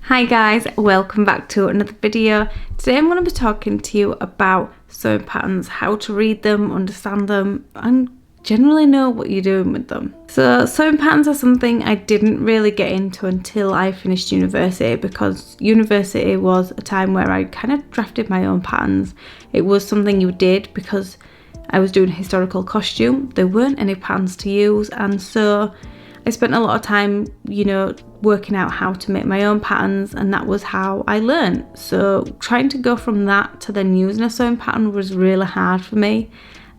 Hi guys, welcome back to another video. Today I'm going to be talking to you about sewing patterns, how to read them, understand them, and generally know what you're doing with them. So sewing patterns are something I didn't really get into until I finished university, because university was a time where I kind of drafted my own patterns. It was something you did because I was doing historical costume. There weren't any patterns to use, and so I spent a lot of time, working out how to make my own patterns, and that was how I learned. So trying to go from that to then using a sewing pattern was really hard for me,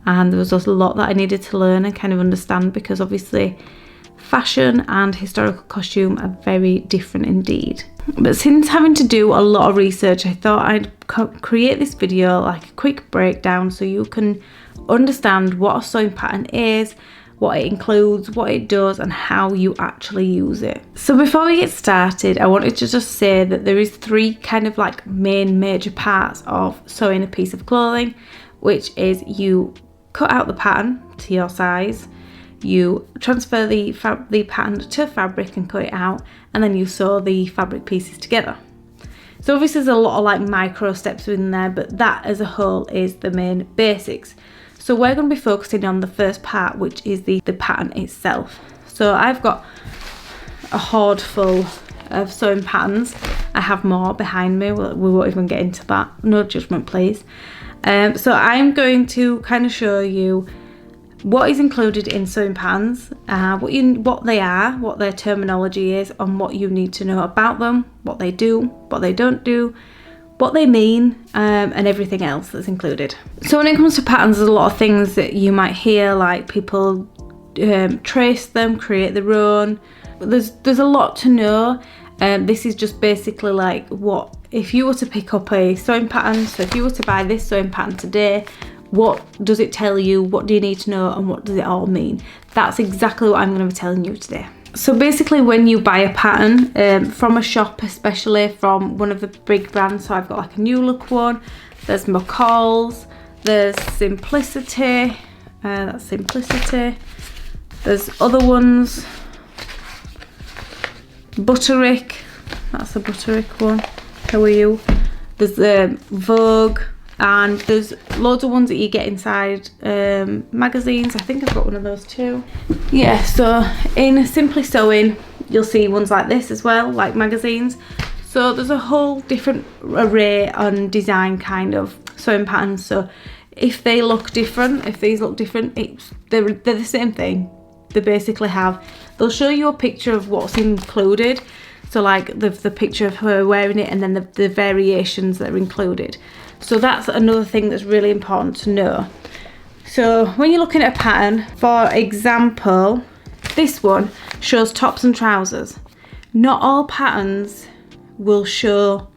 and there was also a lot that I needed to learn and kind of understand, because obviously fashion and historical costume are very different indeed. But since having to do a lot of research, I thought I'd create this video, like a quick breakdown, so you can understand what a sewing pattern is, what it includes, what it does, and how you actually use it. So before we get started, I wanted to just say that there is three kind of like main major parts of sewing a piece of clothing, which is you cut out the pattern to your size, you transfer the pattern to fabric and cut it out, and then you sew the fabric pieces together. So obviously there's a lot of like micro steps within there, but that as a whole is the main basics. So we're going to be focusing on the first part, which is the pattern itself. So I've got a hoard full of sewing patterns. I have more behind me. We won't even get into that. No judgment, please. So I'm going to kind of show you what is included in sewing patterns, what they are, what their terminology is, and what you need to know about them, what they do, what they don't do, what they mean, and everything else that's included. So when it comes to patterns, there's a lot of things that you might hear, like people trace them, create their own. There's a lot to know. This is just basically like what if you were to pick up a sewing pattern. So if you were to buy this sewing pattern today, what does it tell you? What do you need to know, and what does it all mean? That's exactly what I'm going to be telling you today. So basically when you buy a pattern from a shop, especially from one of the big brands, so I've got like a New Look one, there's McCall's, there's Simplicity, that's Simplicity, there's other ones, Butterick, that's a Butterick one, how are you? There's the Vogue, and there's loads of ones that you get inside magazines. I think I've got one of those too. Yeah, so in Simply Sewing you'll see ones like this as well, like magazines. So there's a whole different array on design kind of sewing patterns. So if they look different, if these look different, they're the same thing. They'll show you a picture of what's included. So like the picture of her wearing it, and then the variations that are included. So that's another thing that's really important to know. So when you're looking at a pattern, for example, this one shows tops and trousers. Not all patterns will show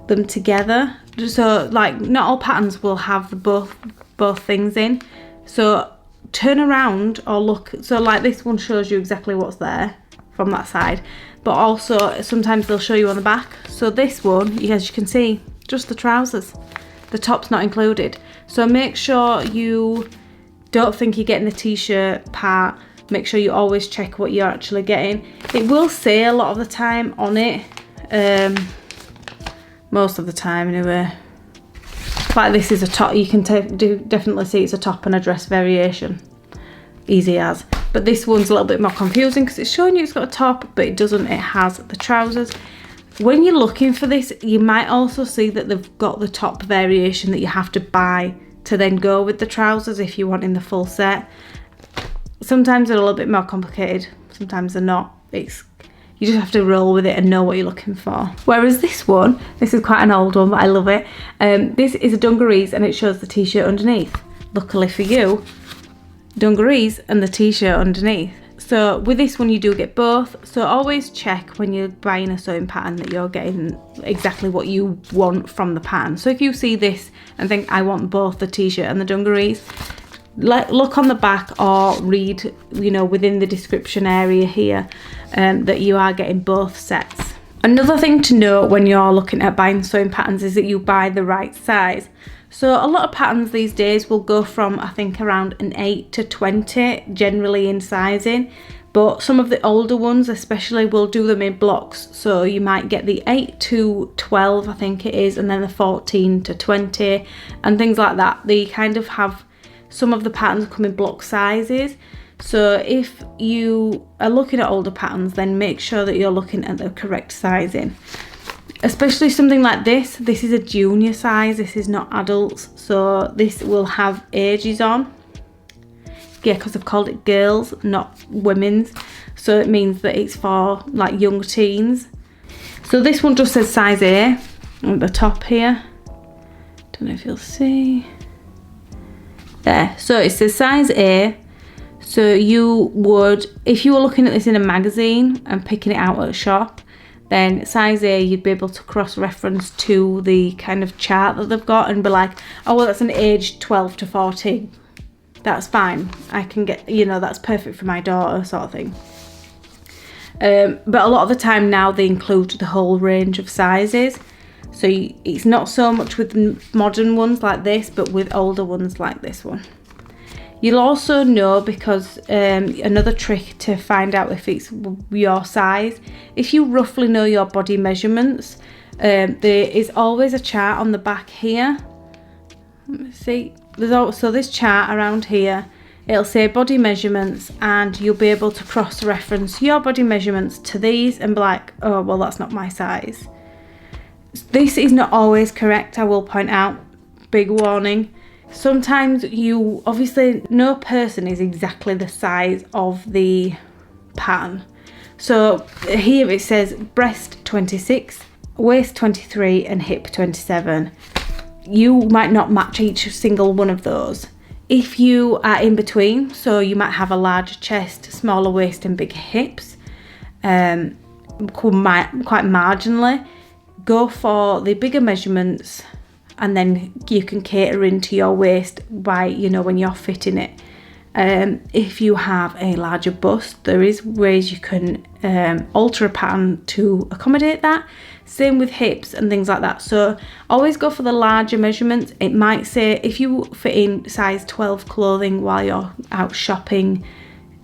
them together. So like not all patterns will have both things in. So turn around or look. So like this one shows you exactly what's there from that side, but also sometimes they'll show you on the back. So this one, as you can see, just the trousers, the top's not included. So make sure you don't think you're getting the t-shirt part. Make sure you always check what you're actually getting. It will say a lot of the time on it, most of the time anyway. Like this is a top, you can definitely see it's a top and a dress variation, easy as. But this one's a little bit more confusing because it's showing you it's got a top, but it doesn't, it has the trousers. When you're looking for this, you might also see that they've got the top variation that you have to buy to then go with the trousers if you're wanting the full set. Sometimes they're a little bit more complicated, sometimes they're not. You just have to roll with it and know what you're looking for. Whereas this one, this is quite an old one, but I love it. This is a dungarees, and it shows the t-shirt underneath. Luckily for you, dungarees and the t-shirt underneath. So with this one you do get both, so always check when you're buying a sewing pattern that you're getting exactly what you want from the pattern. So if you see this and think I want both the t-shirt and the dungarees, look on the back or read within the description area here that you are getting both sets. Another thing to note when you're looking at buying sewing patterns is that you buy the right size. So a lot of patterns these days will go from, I think, around an 8 to 20 generally in sizing, but some of the older ones especially will do them in blocks. So you might get the 8 to 12, I think it is, and then the 14 to 20 and things like that. They kind of have, some of the patterns come in block sizes. So if you are looking at older patterns, then make sure that you're looking at the correct sizing. Especially something like this is a junior size, this is not adults, so this will have ages on. Yeah, because I've called it girls, not women's, so it means that it's for like young teens. So this one just says size A at the top here. Don't know if you'll see. There, so it says size A. So you would, if you were looking at this in a magazine and picking it out at a shop, then size A, you'd be able to cross-reference to the kind of chart that they've got and be like, oh, well, that's an age 12 to 14. That's fine. I can get, you know, that's perfect for my daughter, sort of thing. But a lot of the time now they include the whole range of sizes. So it's not so much with modern ones like this, but with older ones like this one. You'll also know, because another trick to find out if it's your size, if you roughly know your body measurements, there is always a chart on the back here. Let me see. There's also this chart around here. It'll say body measurements, and you'll be able to cross-reference your body measurements to these and be like, oh, well, that's not my size. This is not always correct, I will point out. Big warning. Sometimes obviously no person is exactly the size of the pattern. So here it says breast 26, waist 23 and hip 27. You might not match each single one of those. If you are in between, so you might have a larger chest, smaller waist and big hips, quite marginally, go for the bigger measurements, and then you can cater into your waist by, you know, when you're fitting it. If you have a larger bust, there is ways you can alter a pattern to accommodate that. Same with hips and things like that. So always go for the larger measurements. It might say, if you fit in size 12 clothing while you're out shopping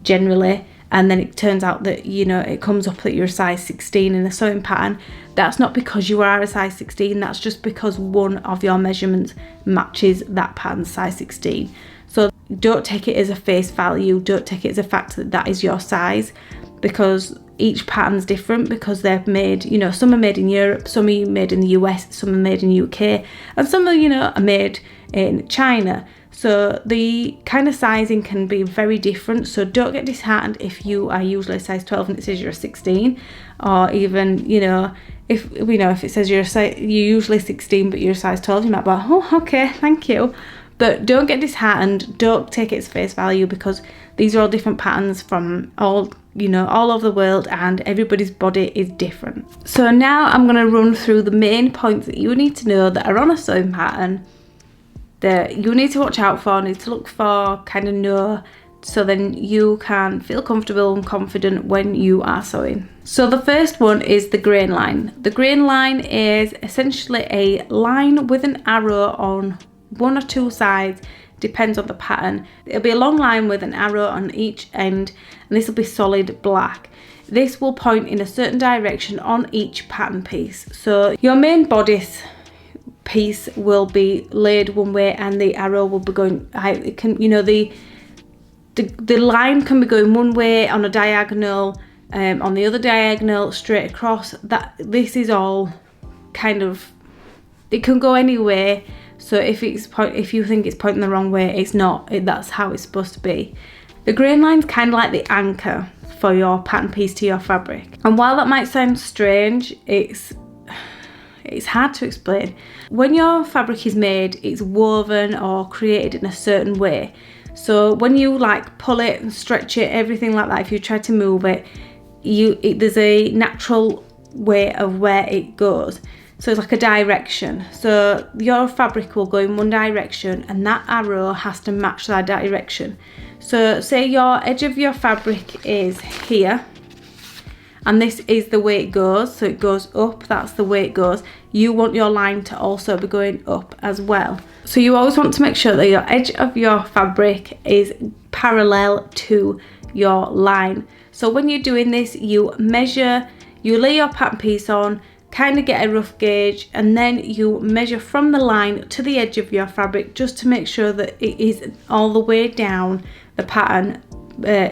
generally, and then it turns out that, you know, it comes up that you're a size 16 in a sewing pattern, that's not because you are a size 16, that's just because one of your measurements matches that pattern's size 16. So don't take it as a face value, don't take it as a fact that that is your size, because each pattern's different, because they're made, you know, some are made in Europe, some are made in the US, some are made in UK, and some are, you know, are made in China. So the kind of sizing can be very different. So don't get disheartened if you are usually a size 12 and it says you're a 16, or even, you know, if it says you're usually 16 but you're a size 12, you might be like, oh, okay, thank you. But don't get disheartened, don't take it as face value, because these are all different patterns from all over the world, and everybody's body is different. So now I'm going to run through the main points that you need to know that are on a sewing pattern that you need to watch out for, need to look for, kind of know, so then you can feel comfortable and confident when you are sewing. So the first one is the grain line. The grain line is essentially a line with an arrow on one or two sides, depends on the pattern. It'll be a long line with an arrow on each end, and this will be solid black. This will point in a certain direction on each pattern piece. So your main bodice piece will be laid one way, and the arrow will be going, it can, you know, the line can be going one way on a diagonal, on the other diagonal, straight across. This is all kind of, it can go any way. So if you think it's pointing the wrong way, it's not. That's how it's supposed to be. The grain line's kind of like the anchor for your pattern piece to your fabric. And while that might sound strange, it's hard to explain. When your fabric is made, it's woven or created in a certain way. So when you like pull it and stretch it, everything like that, if you try to move it, there's a natural way of where it goes. So it's like a direction. So your fabric will go in one direction, and that arrow has to match that direction. So say your edge of your fabric is here, and this is the way it goes. So it goes up, that's the way it goes. You want your line to also be going up as well. So you always want to make sure that your edge of your fabric is parallel to your line. So when you're doing this, you measure, you lay your pattern piece on, kind of get a rough gauge, and then you measure from the line to the edge of your fabric just to make sure that it is all the way down the pattern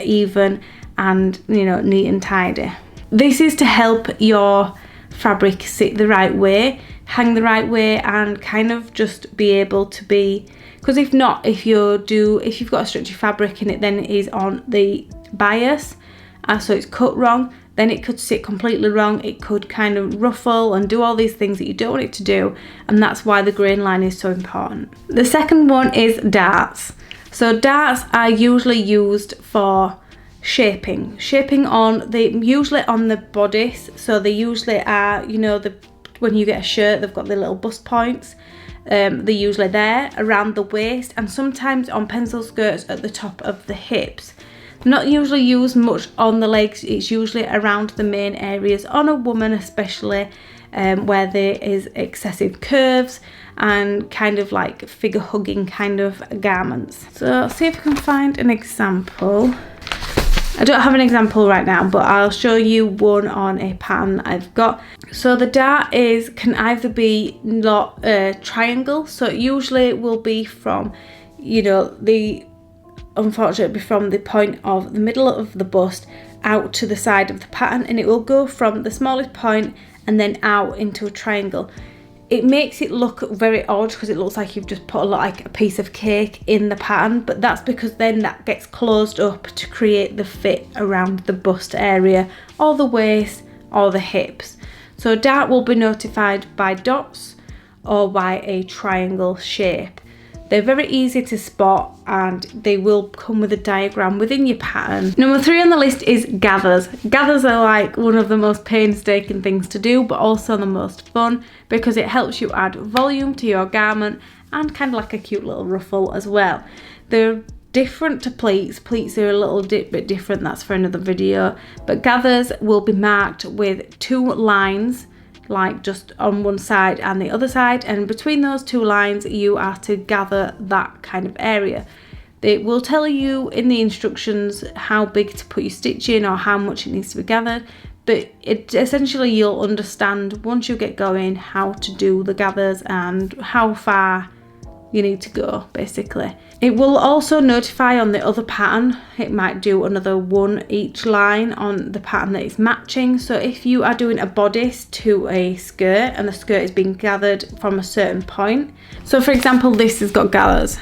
even and, you know, neat and tidy. This is to help your fabric sit the right way, hang the right way, and kind of just be able to be, because if not, if you've got a stretchy fabric and it then is on the bias, so it's cut wrong, then it could sit completely wrong. It could kind of ruffle and do all these things that you don't want it to do, and that's why the grain line is so important. The second one is darts. So darts are usually used for shaping on usually on the bodice. So they usually are, you know, when you get a shirt, they've got the little bust points. They're usually there around the waist, and sometimes on pencil skirts at the top of the hips. Not usually used much on the legs. It's usually around the main areas on a woman, especially where there is excessive curves and kind of like figure hugging kind of garments. So I'll see if I can find an example. I don't have an example right now, but I'll show you one on a pattern I've got. So the dart can either be not triangle, so it usually will be from, you know, unfortunately from the point of the middle of the bust out to the side of the pattern, and it will go from the smallest point and then out into a triangle. It makes it look very odd because it looks like you've just put like a piece of cake in the pattern, but that's because then that gets closed up to create the fit around the bust area or the waist or the hips. So dart will be notified by dots or by a triangle shape. They're very easy to spot and they will come with a diagram within your pattern. Number 3 on the list is gathers. Gathers are like one of the most painstaking things to do, but also the most fun because it helps you add volume to your garment and kind of like a cute little ruffle as well. They're different to pleats. Pleats are a little bit different, that's for another video. But gathers will be marked with 2 lines, like just on one side and the other side, and between those 2 lines you are to gather that kind of area. It will tell you in the instructions how big to put your stitch in or how much it needs to be gathered, but essentially you'll understand once you get going how to do the gathers and how far you need to go, basically. It will also notify on the other pattern. It might do another 1 each line on the pattern that it's matching. So if you are doing a bodice to a skirt and the skirt is being gathered from a certain point, so for example this has got gathers,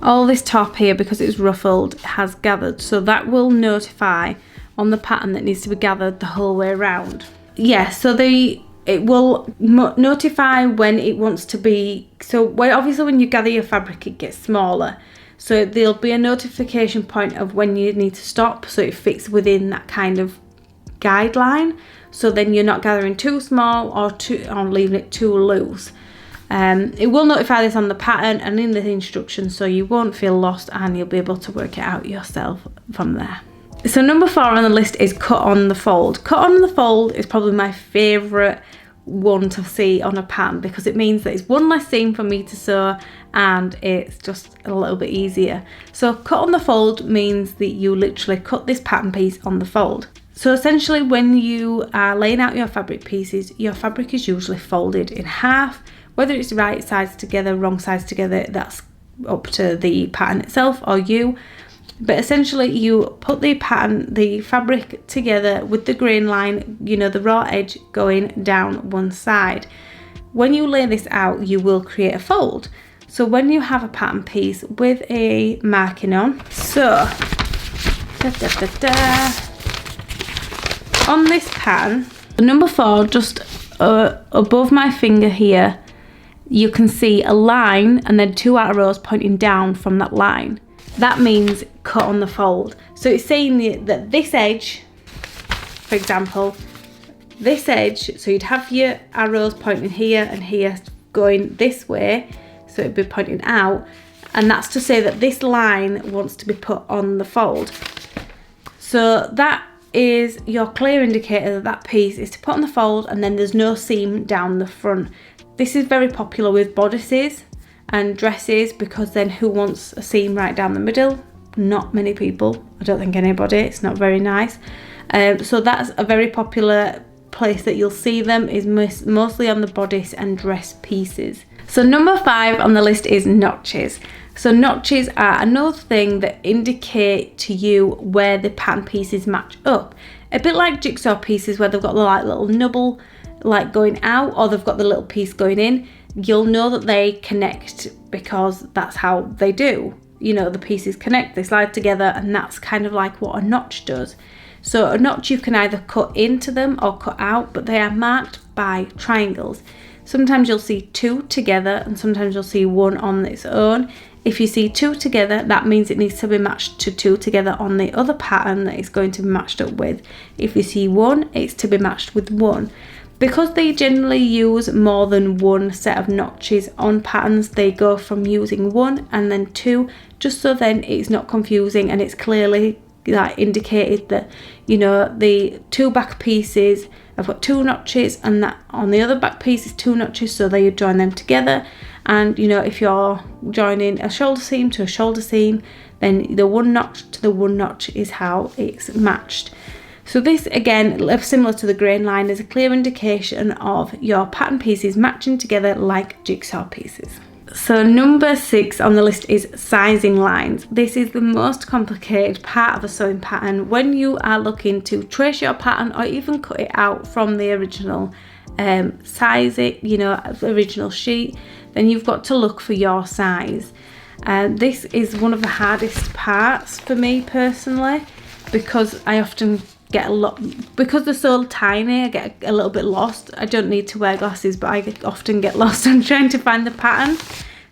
all this top here, because it's ruffled, has gathered, so that will notify on the pattern that needs to be gathered the whole way around. Yeah, so it will notify when it wants to be, so obviously when you gather your fabric it gets smaller, so there'll be a notification point of when you need to stop, so it fits within that kind of guideline, so then you're not gathering too small or leaving it too loose. It will notify this on the pattern and in the instructions, so you won't feel lost and you'll be able to work it out yourself from there. So number 4 on the list is cut on the fold. Cut on the fold is probably my favourite one to see on a pattern because it means that it's one less seam for me to sew and it's just a little bit easier. So cut on the fold means that you literally cut this pattern piece on the fold. So essentially when you are laying out your fabric pieces, your fabric is usually folded in half. Whether it's right sides together, wrong sides together, that's up to the pattern itself or you. But essentially you put the fabric together with the grain line, you know, the raw edge going down one side. When you lay this out, you will create a fold. So when you have a pattern piece with a marking on, so on this pattern, number 4, just above my finger here, you can see a line and then 2 arrows pointing down from that line. That means cut on the fold. So it's saying that this edge, for example, this edge, so you'd have your arrows pointing here and here going this way, so it'd be pointing out, and that's to say that this line wants to be put on the fold. So that is your clear indicator that that piece is to put on the fold and then there's no seam down the front. This is very popular with bodices and dresses because then who wants a seam right down the middle? not many people. I don't think anybody. It's not very nice. So that's a very popular place that you'll see them, is mostly on the bodice and dress pieces. So number 5 on the list is notches. So notches are another thing that indicate to you where the pattern pieces match up. A bit like jigsaw pieces where they've got the like little nubble like going out, or they've got the little piece going in. You'll know that they connect because that's how they do. You know, the pieces connect, they slide together, and that's kind of like what a notch does. So a notch you can either cut into them or cut out, but they are marked by triangles. Sometimes you'll see 2 together and sometimes you'll see 1 on its own. If you see 2 together, that means it needs to be matched to 2 together on the other pattern that it's going to be matched up with. If you see 1, it's to be matched with 1. Because they generally use more than one set of notches on patterns, they go from using 1 and then 2, just so then it's not confusing and it's clearly like indicated that, you know, the 2 back pieces have got 2 notches, and that on the other back piece is 2 notches, so they join them together. And you know, if you're joining a shoulder seam to a shoulder seam, then the 1 notch to the 1 notch is how it's matched. So this, again, similar to the grain line, is a clear indication of your pattern pieces matching together like jigsaw pieces. So number 6 on the list is sizing lines. This is the most complicated part of a sewing pattern. When you are looking to trace your pattern or even cut it out from the original size, you know, original sheet, then you've got to look for your size. This is one of the hardest parts for me personally, because I often get because they're so tiny, I get a little bit lost. I don't need to wear glasses, but I often get lost on trying to find the pattern.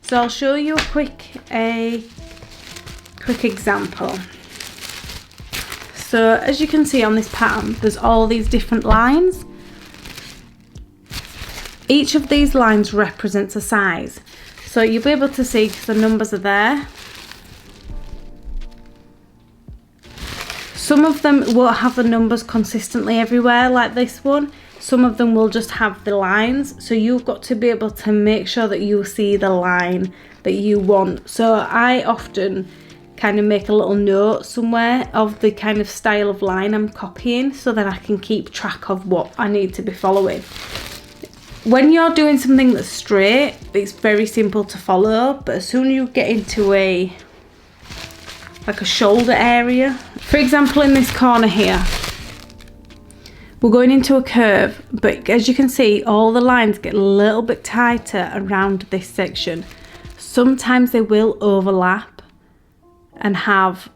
So I'll show you a quick example. So as you can see on this pattern, there's all these different lines. Each of these lines represents a size. So you'll be able to see because the numbers are there. Some of them won't have the numbers consistently everywhere like this one. Some of them will just have the lines. So you've got to be able to make sure that you see the line that you want. So I often kind of make a little note somewhere of the kind of style of line I'm copying, so that I can keep track of what I need to be following. When you're doing something that's straight, it's very simple to follow, but as soon as you get into like a shoulder area, for example in this corner here, we're going into a curve, but as you can see, all the lines get a little bit tighter around this section. Sometimes they will overlap and have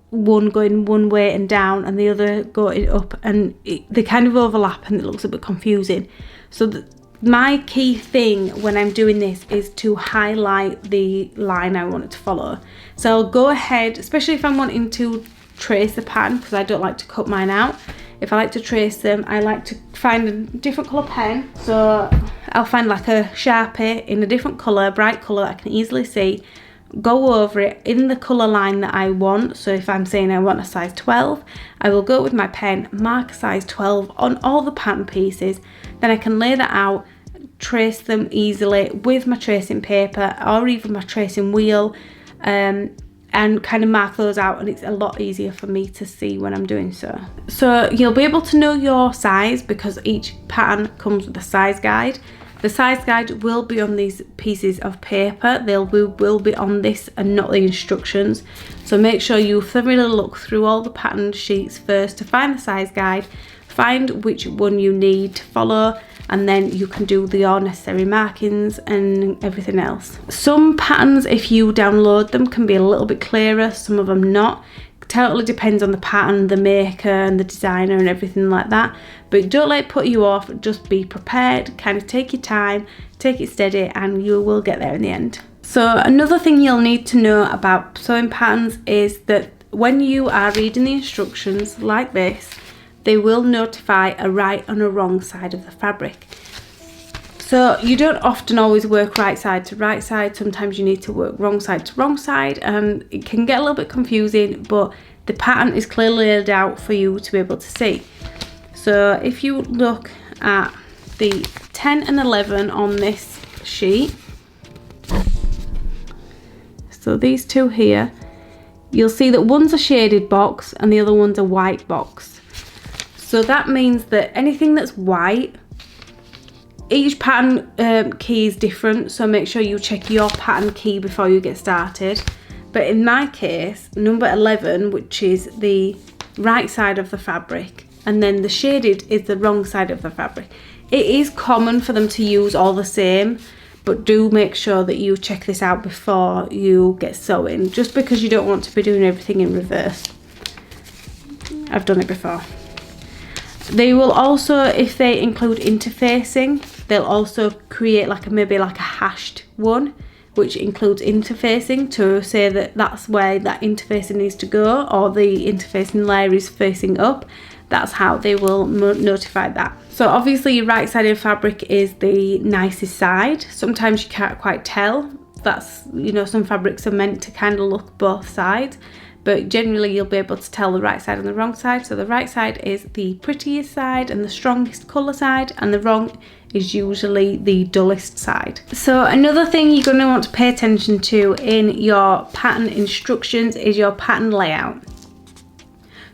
one going one way and down and the other going up, and they kind of overlap and it looks a bit confusing. So my key thing when I'm doing this is to highlight the line I want it to follow. So I'll go ahead, especially if I'm wanting to trace the pattern, because I don't like to cut mine out. If I like to trace them, I like to find a different colour pen. So I'll find like a Sharpie in a different colour, bright colour that I can easily see, go over it in the colour line that I want. So if I'm saying I want a size 12, I will go with my pen, mark a size 12 on all the pattern pieces. Then I can lay that out, trace them easily with my tracing paper or even my tracing wheel, and kind of mark those out, and it's a lot easier for me to see when I'm doing so. So you'll be able to know your size because each pattern comes with a size guide. The size guide will be on these pieces of paper. Will be on this and not the instructions. So make sure you thoroughly look through all the pattern sheets first to find the size guide, find which one you need to follow, and then you can do your necessary markings and everything else. Some patterns, if you download them, can be a little bit clearer, some of them not. It totally depends on the pattern, the maker and the designer and everything like that. But don't let it put you off, just be prepared, kind of take your time, take it steady, and you will get there in the end. So another thing you'll need to know about sewing patterns is that when you are reading the instructions like this, they will notify a right and a wrong side of the fabric. So you don't often always work right side to right side. Sometimes you need to work wrong side to wrong side, and it can get a little bit confusing, but the pattern is clearly laid out for you to be able to see. So if you look at the 10 and 11 on this sheet, so these two here, you'll see that one's a shaded box and the other one's a white box. So that means that anything that's white, each pattern key is different, so make sure you check your pattern key before you get started. But in my case, number 11, which is the right side of the fabric, and then the shaded is the wrong side of the fabric. It is common for them to use all the same, but do make sure that you check this out before you get sewing, just because you don't want to be doing everything in reverse. I've done it before. They will also, if they include interfacing, they'll also create like maybe like a hashed one, which includes interfacing, to say that that's where that interfacing needs to go, or the interfacing layer is facing up. That's how they will notify that. So obviously your right side of fabric is the nicest side. Sometimes you can't quite tell. That's, you know, some fabrics are meant to kind of look both sides, but generally you'll be able to tell the right side and the wrong side. So the right side is the prettiest side and the strongest colour side, and the wrong is usually the dullest side. So another thing you're going to want to pay attention to in your pattern instructions is your pattern layout.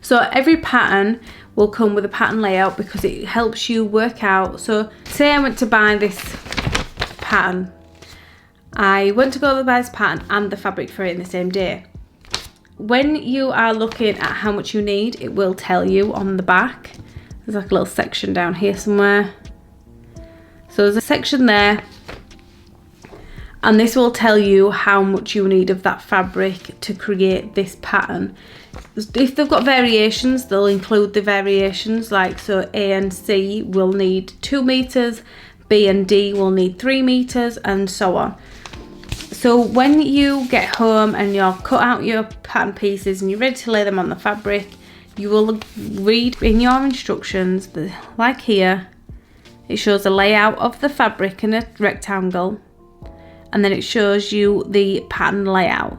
So every pattern will come with a pattern layout because it helps you work out. So say I went to buy this pattern. I went to go to buy this pattern and the fabric for it in the same day. When you are looking at how much you need, it will tell you on the back. There's like a little section down here somewhere. So there's a section there, and this will tell you how much you need of that fabric to create this pattern. If they've got variations, they'll include the variations, like so A and C will need 2 meters, B and D will need 3 meters, and so on. So when you get home and you've cut out your pattern pieces and you're ready to lay them on the fabric, you will read in your instructions, like here, it shows a layout of the fabric in a rectangle, and then it shows you the pattern layout.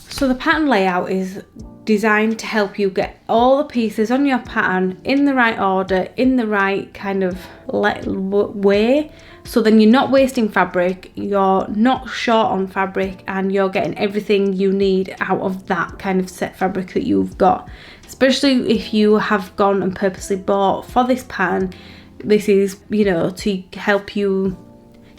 So the pattern layout is designed to help you get all the pieces on your pattern in the right order, in the right kind of way. So then you're not wasting fabric, you're not short on fabric, and you're getting everything you need out of that kind of set fabric that you've got. Especially if you have gone and purposely bought for this pattern, this is, you know, to help you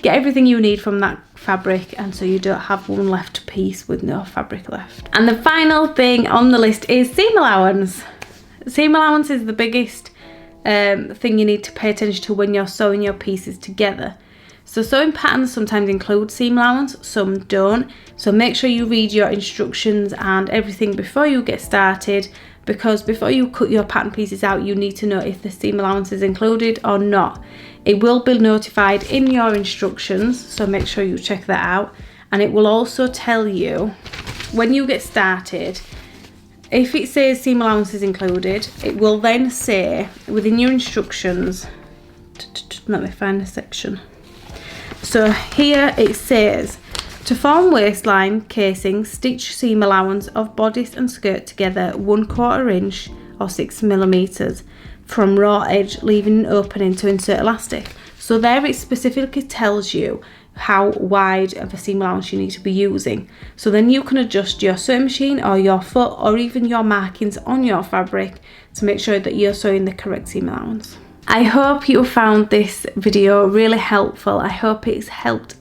get everything you need from that fabric, and so you don't have one left piece with no fabric left. And the final thing on the list is seam allowance. Seam allowance is the biggest thing you need to pay attention to when you're sewing your pieces together. So sewing patterns sometimes include seam allowance, some don't. So make sure you read your instructions and everything before you get started, because before you cut your pattern pieces out, you need to know if the seam allowance is included or not. It will be notified in your instructions, so make sure you check that out. And it will also tell you when you get started, if it says seam allowance is included, it will then say within your instructions, let me find the section. So here it says, to form waistline casing, stitch seam allowance of bodice and skirt together 1/4 inch or 6 millimeters from raw edge, leaving an opening to insert elastic. So there it specifically tells you how wide of a seam allowance you need to be using. So then you can adjust your sewing machine or your foot or even your markings on your fabric to make sure that you're sewing the correct seam allowance. I hope you found this video really helpful. I hope it's helped,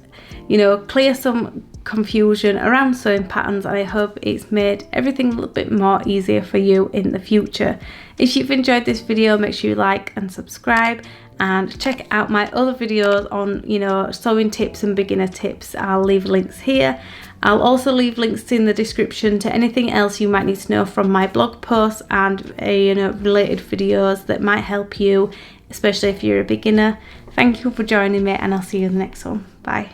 you know, clear some confusion around sewing patterns, and I hope it's made everything a little bit more easier for you in the future. If you've enjoyed this video, make sure you like and subscribe, and check out my other videos on, you know, sewing tips and beginner tips. I'll leave links here. I'll also leave links in the description to anything else you might need to know from my blog posts and you know, related videos that might help you, especially if you're a beginner. Thank you for joining me, and I'll see you in the next one. Bye.